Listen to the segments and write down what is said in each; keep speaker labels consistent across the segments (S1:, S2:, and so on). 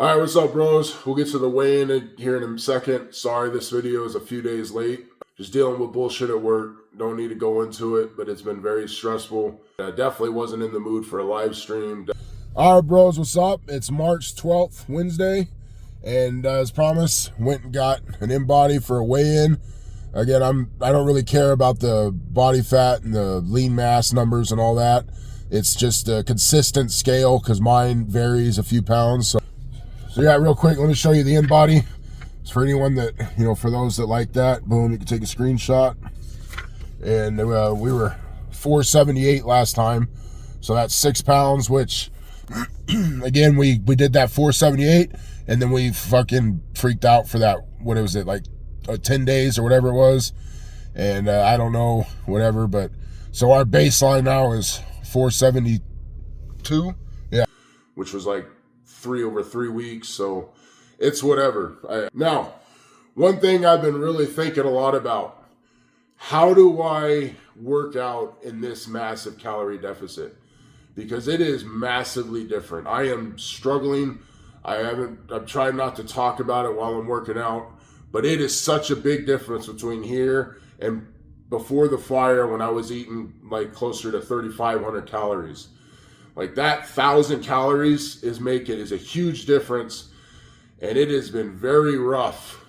S1: All right, what's up, bros? We'll get to the weigh-in here in a second. Sorry, this video is a few days late. Just dealing with bullshit at work. Don't need to go into it, but it's been very stressful. I definitely wasn't in the mood for a live stream. All right, bros, what's up? It's March 12th, Wednesday, and as promised, went and got an in-body for a weigh-in. Again, I don't really care about the body fat and the lean mass numbers and all that. It's just a consistent scale because mine varies a few pounds. So yeah, real quick, let me show you the in-body. It's for anyone that, for those that like that, boom, you can take a screenshot. And we were 478 last time. So that's 6 pounds, which, again, we did that 478, and then we fucking freaked out for that, what was it, like 10 days or whatever it was. And I don't know, whatever, but, so our baseline now is 472, yeah, which was like 3 over 3 weeks, so it's whatever. Now, one thing I've been really thinking a lot about, how do I work out in this massive calorie deficit? Because it is massively different. I am struggling. I'm trying not to talk about it while I'm working out, but it is such a big difference between here and before the fire when I was eating like closer to 3,500 calories. Like that 1,000 calories is a huge difference, and it has been very rough.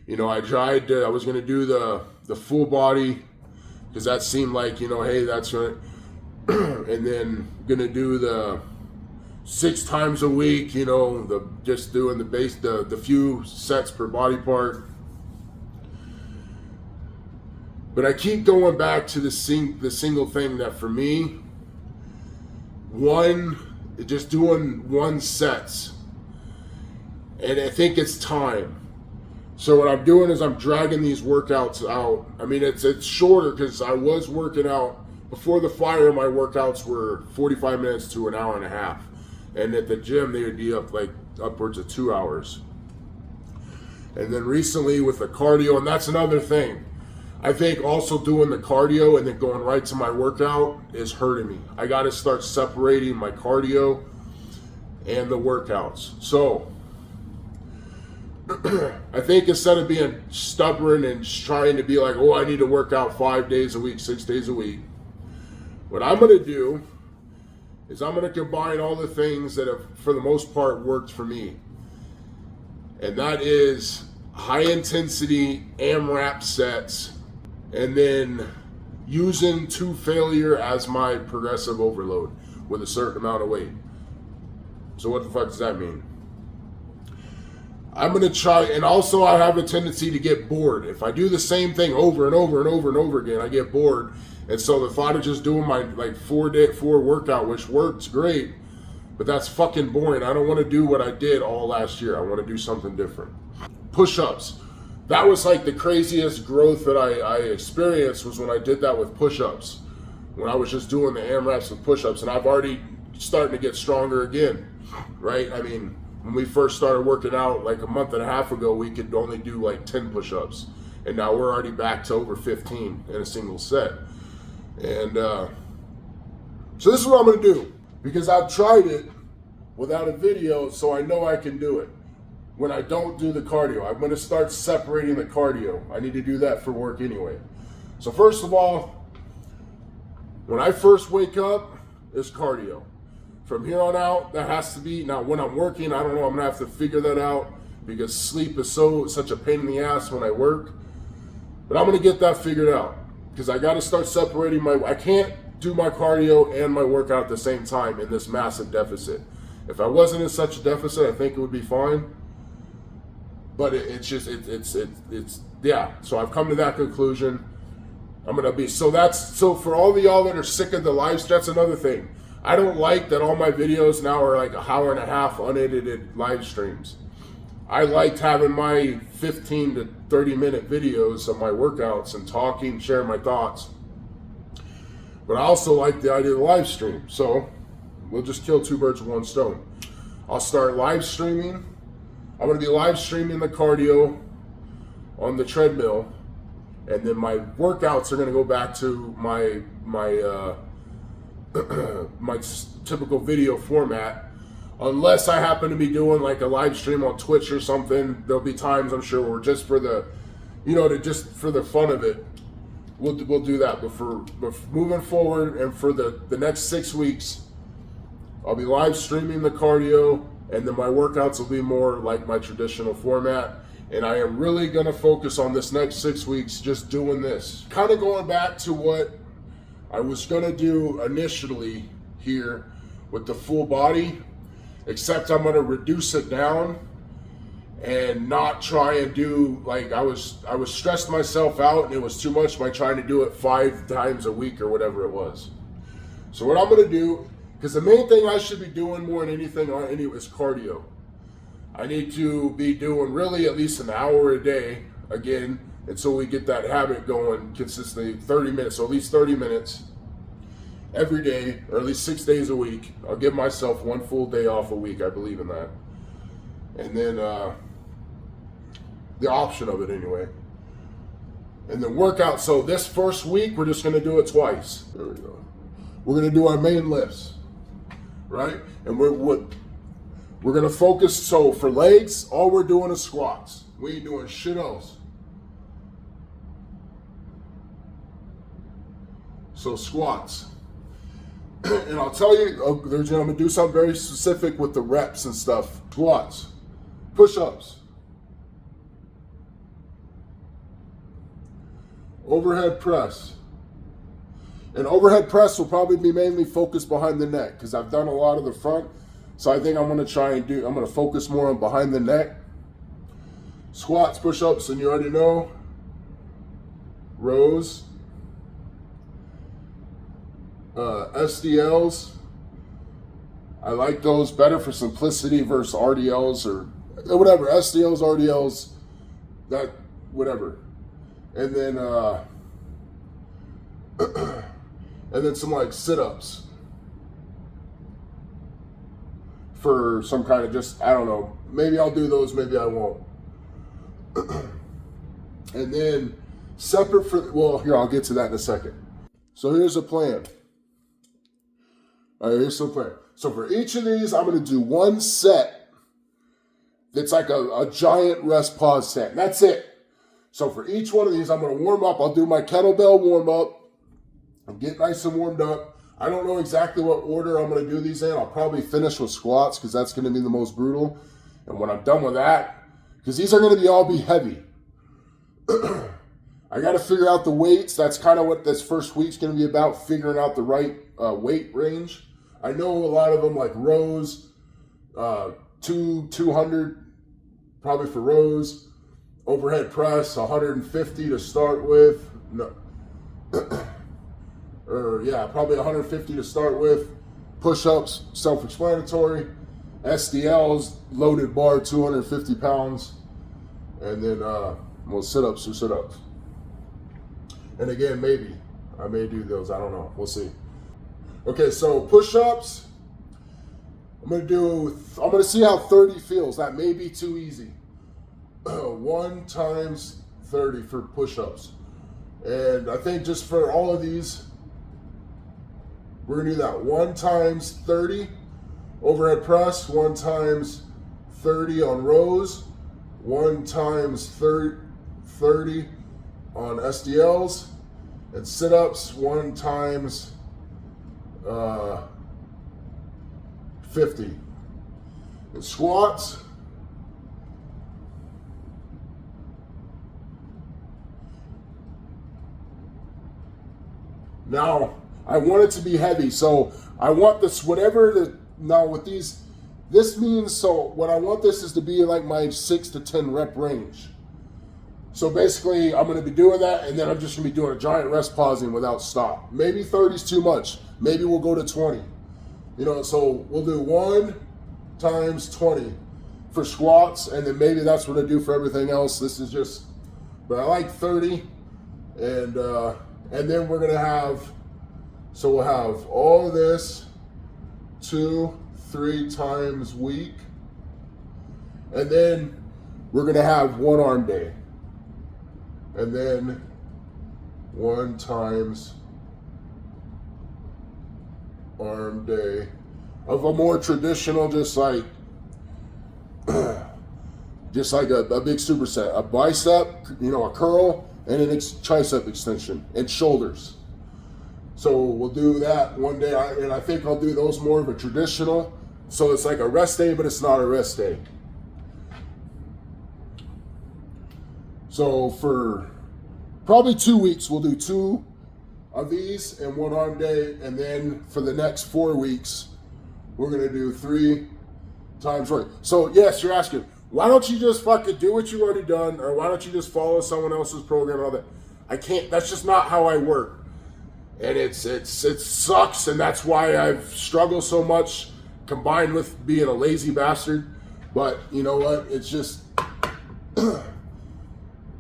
S1: I tried I was going to do the full body because that seemed like, hey, that's right. And then going to do the 6 times a week, just doing the few sets per body part. But I keep going back to the single thing that for me, just doing 1 sets, and I think it's time. So what I'm doing is I'm dragging these workouts out. I mean, it's shorter because I was working out before the fire. My workouts were 45 minutes to an hour and a half, and at the gym they would be up like upwards of 2 hours. And then recently with the cardio, and that's another thing, I think also doing the cardio and then going right to my workout is hurting me. I got to start separating my cardio and the workouts. So I think instead of being stubborn and trying to be like, oh, I need to work out 5 days a week, 6 days a week, what I'm going to do is I'm going to combine all the things that have, for the most part, worked for me. And that is high intensity AMRAP sets, and then using 2 failure as my progressive overload with a certain amount of weight. So what the fuck does that mean? I'm going to try, and also I have a tendency to get bored. If I do the same thing over and over and over and over again, I get bored. And so the thought of just doing my like 4 workout, which works great, but that's fucking boring. I don't want to do what I did all last year. I want to do something different. Push-ups. That was like the craziest growth that I experienced was when I did that with push-ups. When I was just doing the AMRAPs with push-ups, and I've already starting to get stronger again, right? I mean, when we first started working out like a month and a half ago, we could only do like 10 push-ups. And now we're already back to over 15 in a single set. And so this is what I'm gonna do, because I've tried it without a video, so I know I can do it. When I don't do the cardio, I'm going to start separating the cardio. I need to do that for work anyway. So first of all, when I first wake up, it's cardio. From here on out, that has to be, now when I'm working, I don't know, I'm going to have to figure that out because sleep is such a pain in the ass when I work. But I'm going to get that figured out because I got to start separating I can't do my cardio and my workout at the same time in this massive deficit. If I wasn't in such a deficit, I think it would be fine. But yeah. So I've come to that conclusion. I'm gonna be so for all of y'all that are sick of the live streams. That's another thing. I don't like that all my videos now are like an hour and a half unedited live streams. I liked having my 15 to 30 minute videos of my workouts and talking, sharing my thoughts. But I also like the idea of the live stream. So we'll just kill 2 birds with 1 stone. I'll start live streaming. I'm going to be live streaming the cardio on the treadmill, and then my workouts are going to go back to my typical video format Unless I happen to be doing like a live stream on Twitch or something, there'll be times I'm sure where just for the, just for the fun of it, we'll do that. But for moving forward and for the next 6 weeks, I'll be live streaming the cardio, and then my workouts will be more like my traditional format. And I am really going to focus on this next 6 weeks just doing this. Kind of going back to what I was going to do initially here with the full body, except I'm going to reduce it down and not try and do, like, I was stressed myself out and it was too much by trying to do it 5 times a week or whatever it was. So what I'm going to do, because the main thing I should be doing more than anything is cardio. I need to be doing really at least an hour a day, again, until we get that habit going consistently, 30 minutes, so at least 30 minutes every day, or at least 6 days a week. I'll give myself 1 full day off a week, I believe in that. And then the option of it anyway. And then workout, so this first week, we're just gonna do it twice. There we go. We're gonna do our main lifts, right? And we're gonna focus, so for legs, all we're doing is squats. We ain't doing shit else. So squats. And I'll tell you, I'm gonna do something very specific with the reps and stuff. Squats, push-ups, overhead press. And overhead press will probably be mainly focused behind the neck because I've done a lot of the front. So I think I'm gonna focus more on behind the neck. Squats, push-ups, and you already know. Rows. SDLs. I like those better for simplicity versus RDLs or whatever. SDLs, RDLs, that, whatever. And then, and then some like sit-ups. For some kind of just, I don't know, maybe I'll do those, maybe I won't. And then separate for, well, here, I'll get to that in a second. So here's a plan. All right, here's some plan. So for each of these, I'm gonna do 1 set that's like a giant rest pause set. And that's it. So for each one of these, I'm gonna warm up. I'll do my kettlebell warm up. I'll get nice and warmed up. I don't know exactly what order I'm going to do these in. I'll probably finish with squats because that's going to be the most brutal. And when I'm done with that, because these are going to all be heavy. I got to figure out the weights. That's kind of what this first week's going to be about, figuring out the right weight range. I know a lot of them like rows, 200 probably for rows. Overhead press, 150 to start with. No. Or yeah, probably 150 to start with. Push-ups, self-explanatory. SDLs, loaded bar, 250 pounds. And then, sit-ups or sit-ups. And again, maybe. I may do those, I don't know. We'll see. Okay, so push-ups. I'm gonna see how 30 feels. That may be too easy. 1 times 30 for push-ups. And I think just for all of these, we're gonna do that 1 times 30 overhead press, 1 times 30 on rows, 1 times 30 on SDLs, and sit-ups 1 times 50. And squats, now I want it to be heavy, so I want this, now with these, this means, so what I want this is to be like my 6 to 10 rep range. So basically, I'm going to be doing that, and then I'm just going to be doing a giant rest pausing without stop. Maybe 30 is too much. Maybe we'll go to 20. So we'll do 1 times 20 for squats, and then maybe that's what I do for everything else. This is just, but I like 30, and then we're going to have, so we'll have all of this 2-3 times week, and then we're going to have 1 arm day, and then 1 times arm day of a more traditional, just like a big superset, a bicep, you know, a curl, and an tricep extension, and shoulders. So we'll do that one day, and I think I'll do those more of a traditional. So it's like a rest day, but it's not a rest day. So for probably 2 weeks, we'll do 2 of these and 1 arm day, and then for the next 4 weeks, we're gonna do 3 times right. So yes, you're asking, why don't you just fucking do what you've already done, or why don't you just follow someone else's program and all that? I can't. That's just not how I work, and it sucks, and that's why I've struggled so much, combined with being a lazy bastard. But you know what? It's just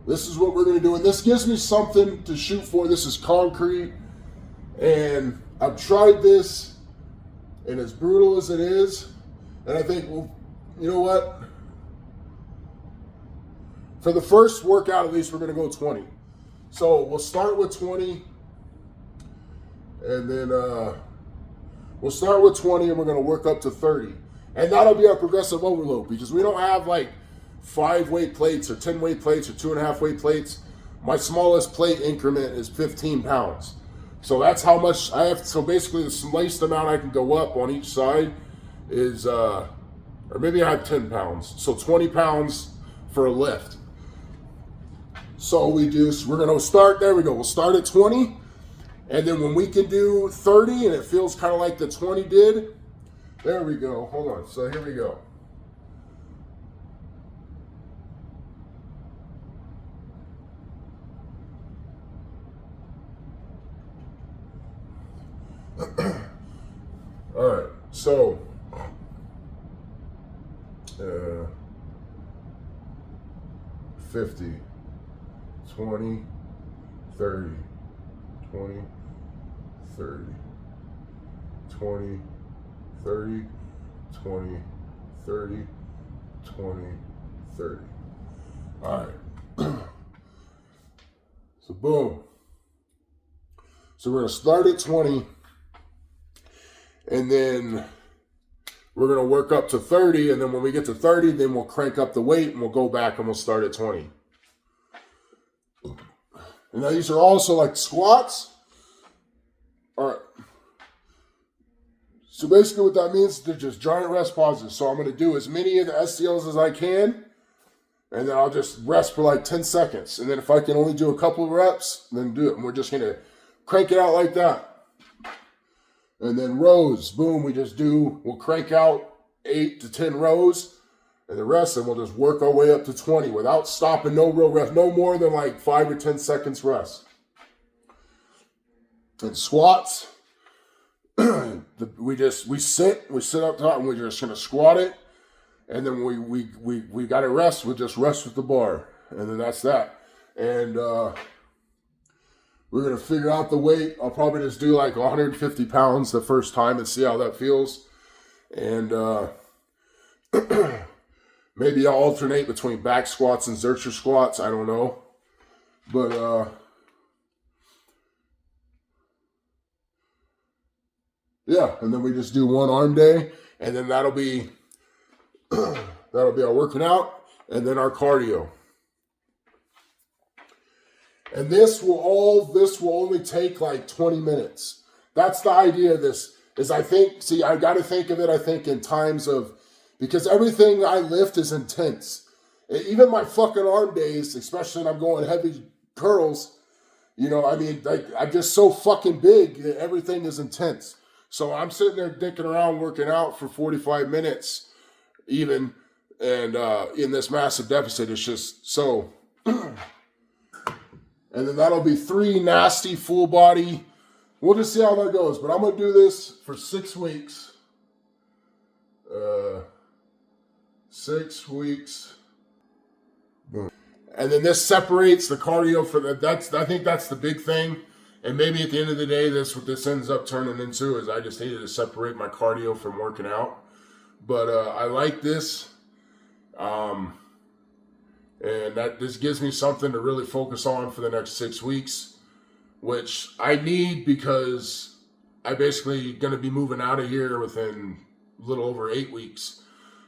S1: this is what we're gonna do, and this gives me something to shoot for. This is concrete, and I've tried this, and as brutal as it is, and I think, well, you know what? For the first workout, at least, we're gonna go 20. So we'll start with 20, and then we'll start with 20, and we're gonna work up to 30. And that'll be our progressive overload, because we don't have like 5 weight plates or 10 weight plates or 2.5 weight plates. My smallest plate increment is 15 pounds. So that's how much I have. So basically the least amount I can go up on each side is, or maybe I have 10 pounds. So 20 pounds for a lift. So we're gonna start, there we go. We'll start at 20. And then when we can do 30 and it feels kind of like the 20 did, there we go. Hold on, so here we go. All right, so 50, 20, 30, 20, 30, 20, 30, 20, 30, 20, 30. All right. So boom. So we're gonna start at 20, and then we're gonna work up to 30, and then when we get to 30, then we'll crank up the weight and we'll go back and we'll start at 20. And now these are also like squats. All right. So basically what that means, they're just giant rest pauses. So I'm gonna do as many of the SCLs as I can, and then I'll just rest for like 10 seconds. And then if I can only do a couple of reps, then do it. And we're just gonna crank it out like that. And then rows, boom, we'll crank out 8 to 10 rows, and the rest, and we'll just work our way up to 20 without stopping, no real rest, no more than like 5 or 10 seconds rest. And squats, we sit up top, and we're just gonna squat it, and then we gotta rest, we'll just rest with the bar, and then that's that. And we're gonna figure out the weight. I'll probably just do like 150 pounds the first time and see how that feels. And maybe I'll alternate between back squats and Zercher squats. I don't know. But yeah, and then we just do 1 arm day, and then that'll be our working out, and then our cardio. And this will only take like 20 minutes. That's the idea of this, is I got to think of it, I think, in times of, because everything I lift is intense. Even my fucking arm days, especially when I'm going heavy curls, you know, I mean, like, I'm just so fucking big that everything is intense. So I'm sitting there dicking around working out for 45 minutes even, and in this massive deficit, it's just so... And then that'll be 3 nasty full body. We'll just see how that goes. But I'm going to do this for 6 weeks. 6 weeks. Boom. And then this separates the cardio for the, I think that's the big thing. And maybe at the end of the day, that's what this ends up turning into, is I just needed to separate my cardio from working out. But I like this. And this gives me something to really focus on for the next 6 weeks, which I need, because I basically going to be moving out of here within little over 8 weeks.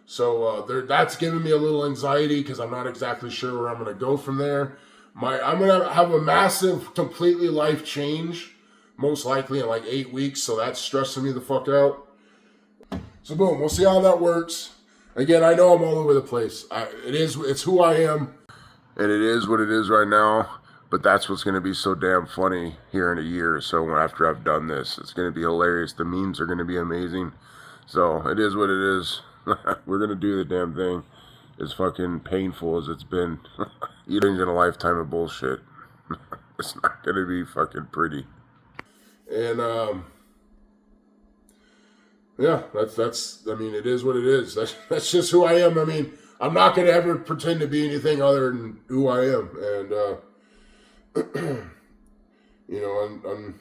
S1: So that's giving me a little anxiety because I'm not exactly sure where I'm going to go from there. I'm going to have a massive, completely life change, most likely in like 8 weeks. So that's stressing me the fuck out. So boom, we'll see how that works. Again, I know I'm all over the place. It's who I am. And it is what it is right now. But that's what's going to be so damn funny here in a year or so after I've done this. It's going to be hilarious. The memes are going to be amazing. So it is what it is. We're going to do the damn thing. As fucking painful as it's been. Eating's in a lifetime of bullshit. It's not going to be fucking pretty. And, yeah, that's, I mean, it is what it is. That's just who I am. I mean, I'm not going to ever pretend to be anything other than who I am. And, you know, I'm